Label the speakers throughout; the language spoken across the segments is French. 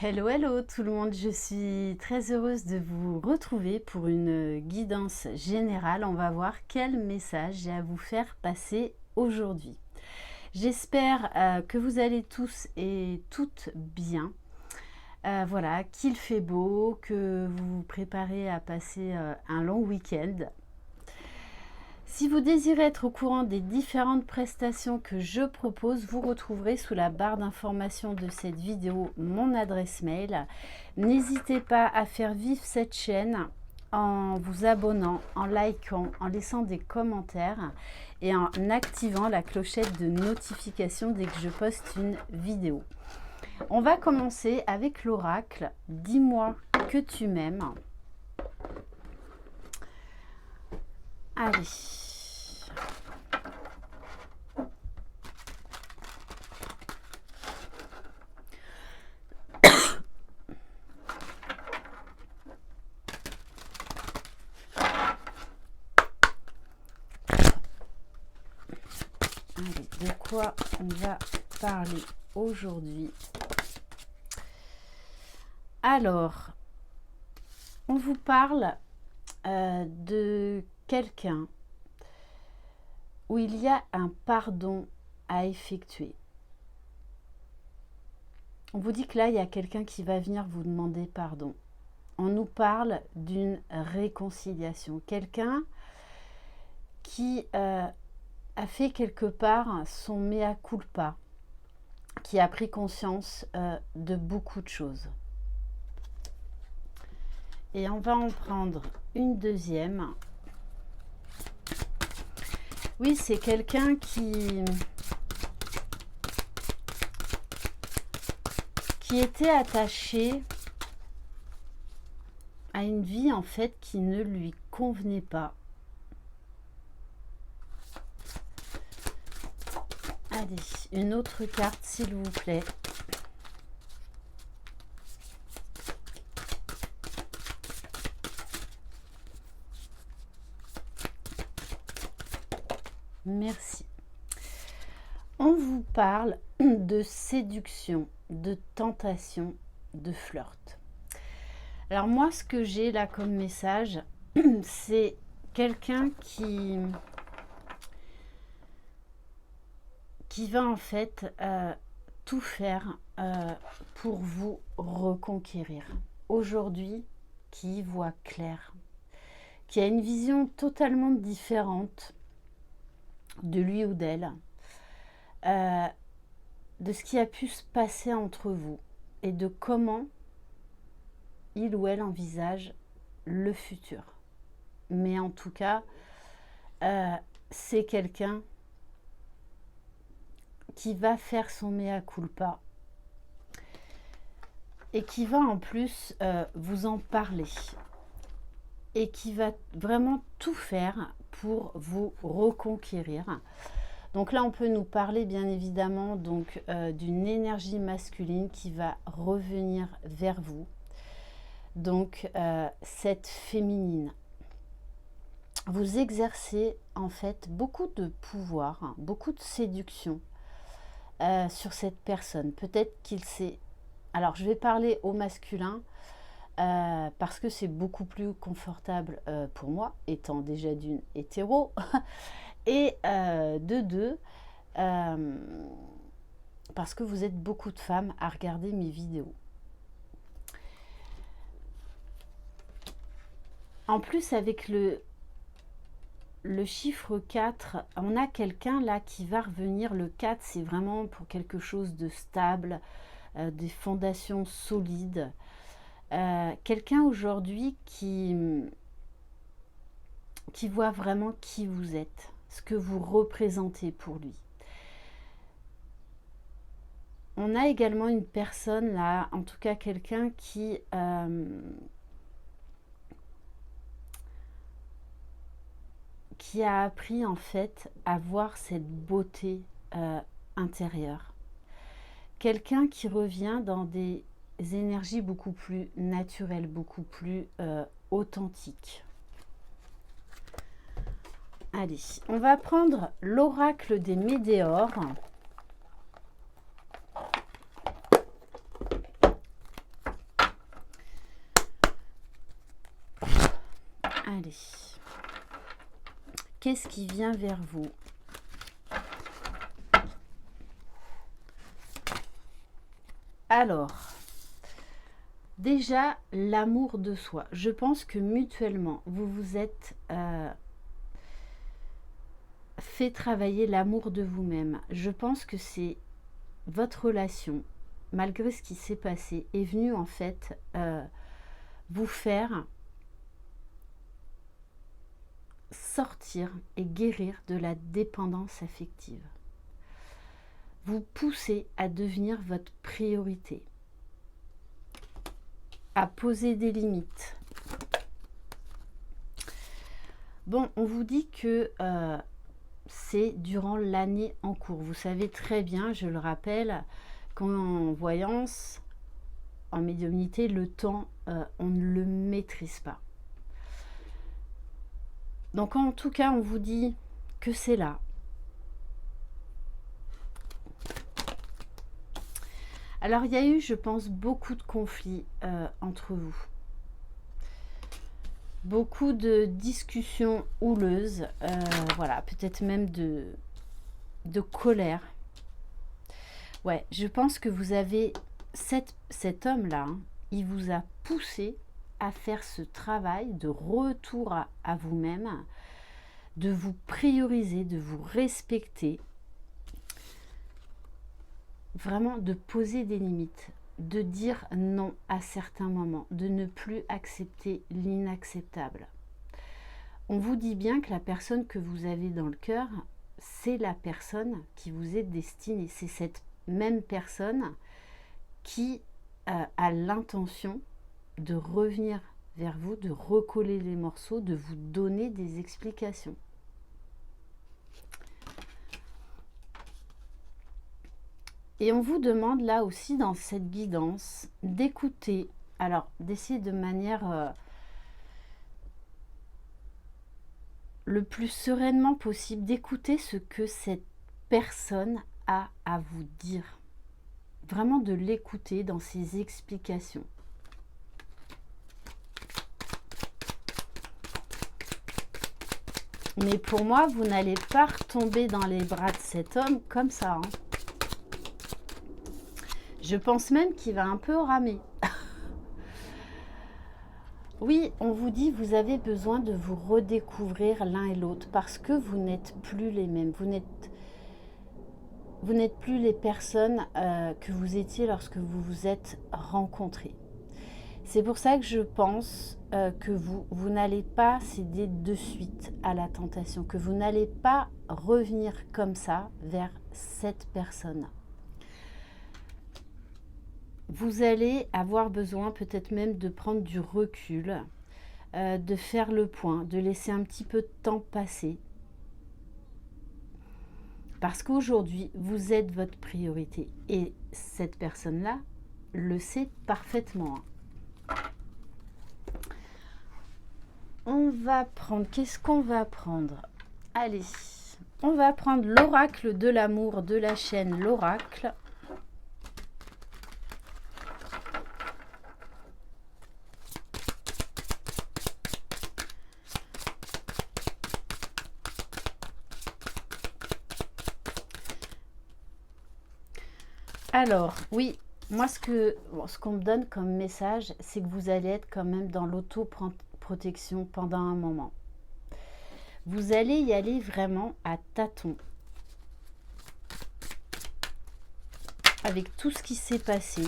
Speaker 1: Hello, hello tout le monde, je suis très heureuse de vous retrouver pour une guidance générale. On va voir quel message j'ai à vous faire passer aujourd'hui. J'espère que vous allez tous et toutes bien. Voilà, qu'il fait beau, que vous vous préparez à passer un long week-end. Si vous désirez être au courant des différentes prestations que je propose, vous retrouverez sous la barre d'information de cette vidéo mon adresse mail. N'hésitez pas à faire vivre cette chaîne en vous abonnant, en likant, en laissant des commentaires et en activant la clochette de notification dès que je poste une vidéo. On va commencer avec l'oracle « Dis-moi que tu m'aimes ». Allez. Allez, de quoi on va parler aujourd'hui? Alors, on vous parle de quelqu'un où il y a un pardon à effectuer. On vous dit que là, il y a quelqu'un qui va venir vous demander pardon. On nous parle d'une réconciliation. Quelqu'un qui a fait quelque part son mea culpa, qui a pris conscience de beaucoup de choses. Et on va en prendre une deuxième. Oui, c'est quelqu'un qui était attaché à une vie en fait qui ne lui convenait pas. Allez, une autre carte s'il vous plaît. Merci. On vous parle de séduction, de tentation, de flirt. Alors moi, ce que j'ai là comme message, c'est quelqu'un qui va en fait tout faire pour vous reconquérir. Aujourd'hui, qui y voit clair, qui a une vision totalement différente de lui ou d'elle, de ce qui a pu se passer entre vous et de comment il ou elle envisage le futur. Mais en tout cas, c'est quelqu'un qui va faire son mea culpa et qui va en plus vous en parler et qui va vraiment tout faire pour vous reconquérir. Donc là, on peut nous parler bien évidemment donc d'une énergie masculine qui va revenir vers vous. Donc cette féminine. Vous exercez en fait beaucoup de pouvoir, beaucoup de séduction sur cette personne. Peut-être qu'il s'est... Alors je vais parler au masculin parce que c'est beaucoup plus confortable pour moi, étant déjà d'une hétéro, et de deux, parce que vous êtes beaucoup de femmes à regarder mes vidéos. En plus, avec le chiffre 4, on a quelqu'un là qui va revenir. Le 4, c'est vraiment pour quelque chose de stable, des fondations solides. Quelqu'un aujourd'hui qui voit vraiment qui vous êtes, ce que vous représentez pour lui. On a également une personne là, en tout cas quelqu'un qui a appris en fait à voir cette beauté intérieure. Quelqu'un qui revient dans des énergies beaucoup plus naturelles, beaucoup plus authentiques. Allez, on va prendre l'oracle des météores. Allez. Qu'est-ce qui vient vers vous? Alors, déjà, l'amour de soi. Je pense que mutuellement, vous vous êtes fait travailler l'amour de vous-même. Je pense que c'est votre relation, malgré ce qui s'est passé, est venue en fait vous faire sortir et guérir de la dépendance affective. Vous pousser à devenir votre priorité, à poser des limites. Bon, on vous dit que c'est durant l'année en cours. Vous savez très bien, je le rappelle, qu'en voyance, en médiumnité, le temps, on ne le maîtrise pas. Donc en tout cas, on vous dit que c'est là. Alors il y a eu, je pense, beaucoup de conflits entre vous. Beaucoup de discussions houleuses, voilà, peut-être même de colère. Ouais, je pense que vous avez cet homme-là, hein, il vous a poussé à faire ce travail de retour à vous-même, de vous prioriser, de vous respecter, vraiment de poser des limites, de dire non à certains moments, de ne plus accepter l'inacceptable. On vous dit bien que la personne que vous avez dans le cœur, c'est la personne qui vous est destinée. C'est cette même personne qui a l'intention de revenir vers vous, de recoller les morceaux, de vous donner des explications. Et on vous demande là aussi dans cette guidance d'écouter, alors d'essayer de manière le plus sereinement possible, d'écouter ce que cette personne a à vous dire. Vraiment de l'écouter dans ses explications. Mais pour moi, vous n'allez pas retomber dans les bras de cet homme comme ça, hein. Je pense même qu'il va un peu ramer. Oui, on vous dit, vous avez besoin de vous redécouvrir l'un et l'autre parce que vous n'êtes plus les mêmes. Vous n'êtes plus les personnes que vous étiez lorsque vous vous êtes rencontrés. C'est pour ça que je pense que vous n'allez pas céder de suite à la tentation, que vous n'allez pas revenir comme ça vers cette personne. Vous allez avoir besoin peut-être même de prendre du recul, de faire le point, de laisser un petit peu de temps passer. Parce qu'aujourd'hui, vous êtes votre priorité. Et cette personne-là le sait parfaitement. On va prendre... Qu'est-ce qu'on va prendre? Allez, on va prendre l'oracle de l'amour de la chaîne L'Oracle. Alors, oui, moi, ce qu'on me donne comme message, c'est que vous allez être quand même dans l'auto-protection pendant un moment. Vous allez y aller vraiment à tâtons. Avec tout ce qui s'est passé.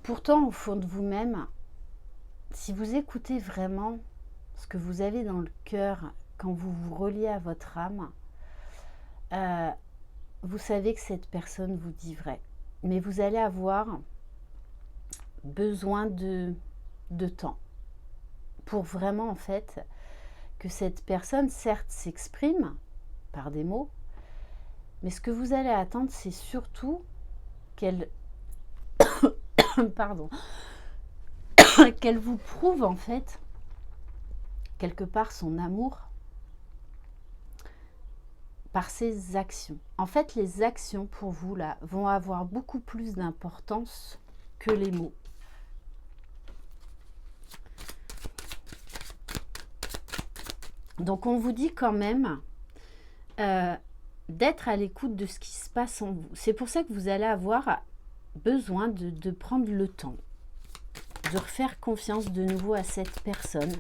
Speaker 1: Pourtant, au fond de vous-même, si vous écoutez vraiment ce que vous avez dans le cœur quand vous vous reliez à votre âme, vous savez que cette personne vous dit vrai. Mais vous allez avoir besoin de temps pour vraiment, en fait, que cette personne, certes, s'exprime par des mots, mais ce que vous allez attendre, c'est surtout qu'elle pardon, qu'elle vous prouve, en fait, quelque part son amour par ses actions. En fait, les actions pour vous là vont avoir beaucoup plus d'importance que les mots. Donc on vous dit quand même d'être à l'écoute de ce qui se passe en vous. C'est pour ça que vous allez avoir besoin de prendre le temps, de refaire confiance de nouveau à cette personne,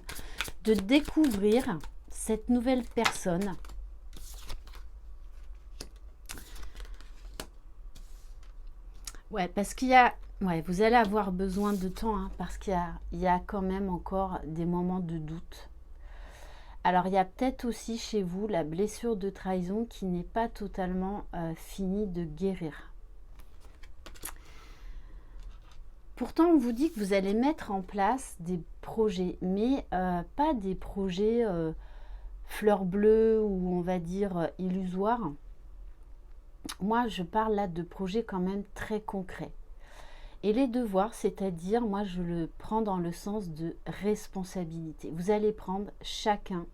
Speaker 1: de découvrir cette nouvelle personne. Ouais, parce qu'il y a... Ouais, vous allez avoir besoin de temps, hein, parce il y a quand même encore des moments de doute. Alors, il y a peut-être aussi chez vous la blessure de trahison qui n'est pas totalement finie de guérir. Pourtant, on vous dit que vous allez mettre en place des projets, mais pas des projets fleurs bleues ou on va dire illusoires. Moi, je parle là de projets quand même très concrets. Et les devoirs, c'est-à-dire, moi, je le prends dans le sens de responsabilité. Vous allez prendre chacun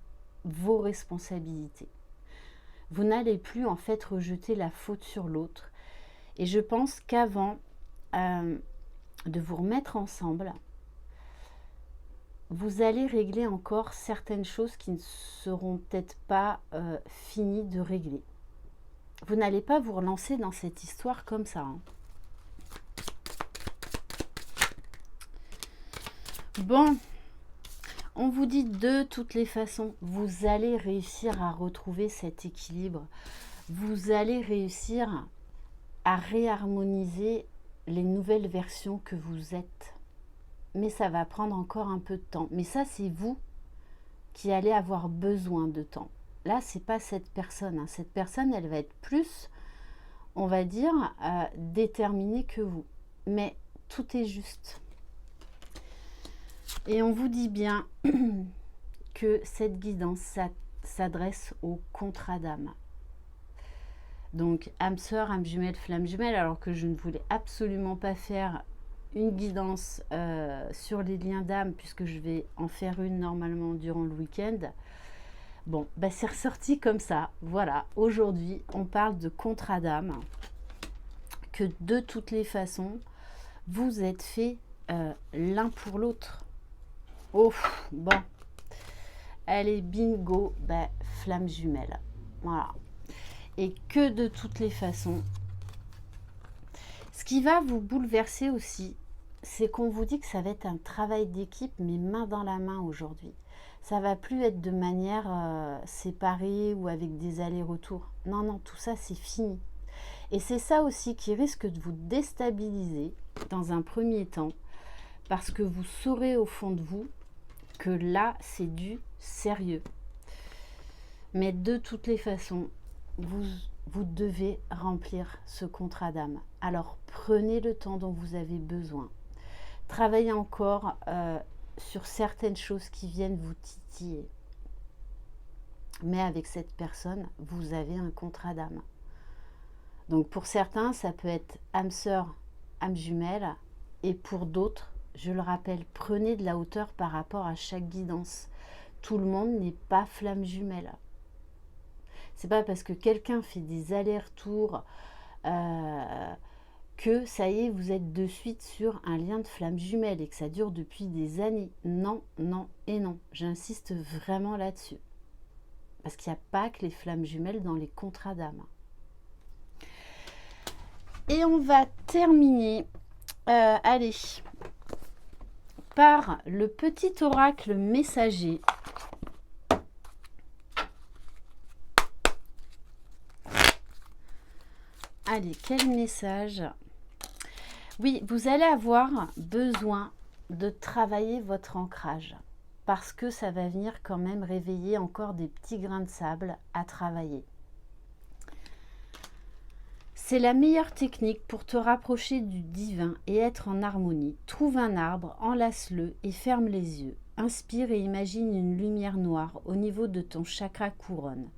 Speaker 1: vos responsabilités. Vous n'allez plus, en fait, rejeter la faute sur l'autre. Et je pense qu'avant de vous remettre ensemble, vous allez régler encore certaines choses qui ne seront peut-être pas finies de régler. Vous n'allez pas vous relancer dans cette histoire comme ça, hein. Bon, on vous dit de toutes les façons, vous allez réussir à retrouver cet équilibre. Vous allez réussir à réharmoniser les nouvelles versions que vous êtes. Mais ça va prendre encore un peu de temps. Mais ça, c'est vous qui allez avoir besoin de temps. Là, c'est pas cette personne, hein. Cette personne, elle va être plus, on va dire, déterminée que vous. Mais tout est juste. Et on vous dit bien que cette guidance s'adresse au contrat d'âme. Donc, âme sœur, âme jumelle, flamme jumelle, alors que je ne voulais absolument pas faire une guidance sur les liens d'âme, puisque je vais en faire une normalement durant le week-end. Bon, bah c'est ressorti comme ça. Voilà, aujourd'hui, on parle de contrat d'âme, que de toutes les façons, vous êtes faits l'un pour l'autre. Oh, bon. Allez, bingo, bah, flamme jumelle. Voilà. Et que de toutes les façons, ce qui va vous bouleverser aussi, c'est qu'on vous dit que ça va être un travail d'équipe, mais main dans la main aujourd'hui. Ça va plus être de manière séparée ou avec des allers-retours. Non, non, tout ça, c'est fini. Et c'est ça aussi qui risque de vous déstabiliser dans un premier temps, parce que vous saurez au fond de vous que là, c'est du sérieux. Mais de toutes les façons, vous devez remplir ce contrat d'âme. Alors, prenez le temps dont vous avez besoin. Travaillez encore sur certaines choses qui viennent vous titiller. Mais avec cette personne, vous avez un contrat d'âme. Donc, pour certains, ça peut être âme sœur, âme jumelle. Et pour d'autres, je le rappelle, prenez de la hauteur par rapport à chaque guidance. Tout le monde n'est pas flamme jumelle. C'est pas parce que quelqu'un fait des allers-retours que ça y est, vous êtes de suite sur un lien de flamme jumelle et que ça dure depuis des années. Non, non et non. J'insiste vraiment là-dessus. Parce qu'il n'y a pas que les flammes jumelles dans les contrats d'âme. Et on va terminer, allez, par le petit oracle messager. Allez, quel message? Oui, vous allez avoir besoin de travailler votre ancrage parce que ça va venir quand même réveiller encore des petits grains de sable à travailler. C'est la meilleure technique pour te rapprocher du divin et être en harmonie. Trouve un arbre, enlace-le et ferme les yeux. Inspire et imagine une lumière noire au niveau de ton chakra couronne.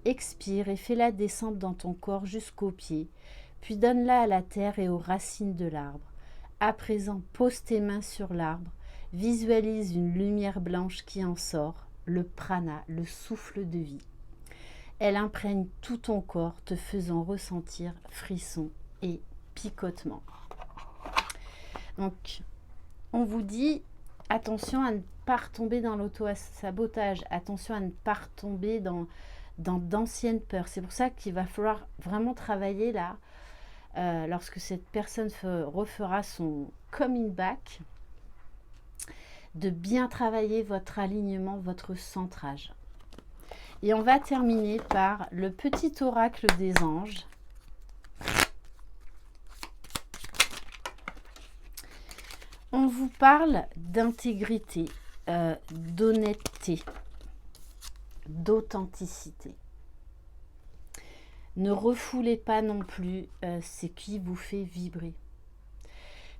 Speaker 1: Expire et fais-la descendre dans ton corps jusqu'aux pieds, puis donne-la à la terre et aux racines de l'arbre. À présent, pose tes mains sur l'arbre, visualise une lumière blanche qui en sort, le prana, le souffle de vie. Elle imprègne tout ton corps, te faisant ressentir frissons et picotements. Donc, on vous dit attention à ne pas retomber dans l'auto-sabotage, attention à ne pas retomber dans d'anciennes peurs. C'est pour ça qu'il va falloir vraiment travailler là, lorsque cette personne refera son coming back, de bien travailler votre alignement, votre centrage. Et on va terminer par le petit oracle des anges. On vous parle d'intégrité, d'honnêteté, d'authenticité. Ne refoulez pas non plus ce qui vous fait vibrer.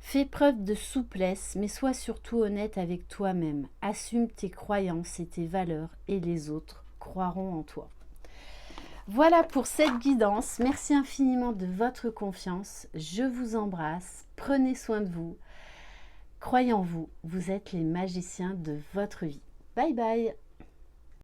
Speaker 1: Fais preuve de souplesse, mais sois surtout honnête avec toi-même. Assume tes croyances et tes valeurs, et les autres croiront en toi. Voilà pour cette guidance. Merci infiniment de votre confiance. Je vous embrasse. Prenez soin de vous. Croyez en vous, vous êtes les magiciens de votre vie. Bye bye!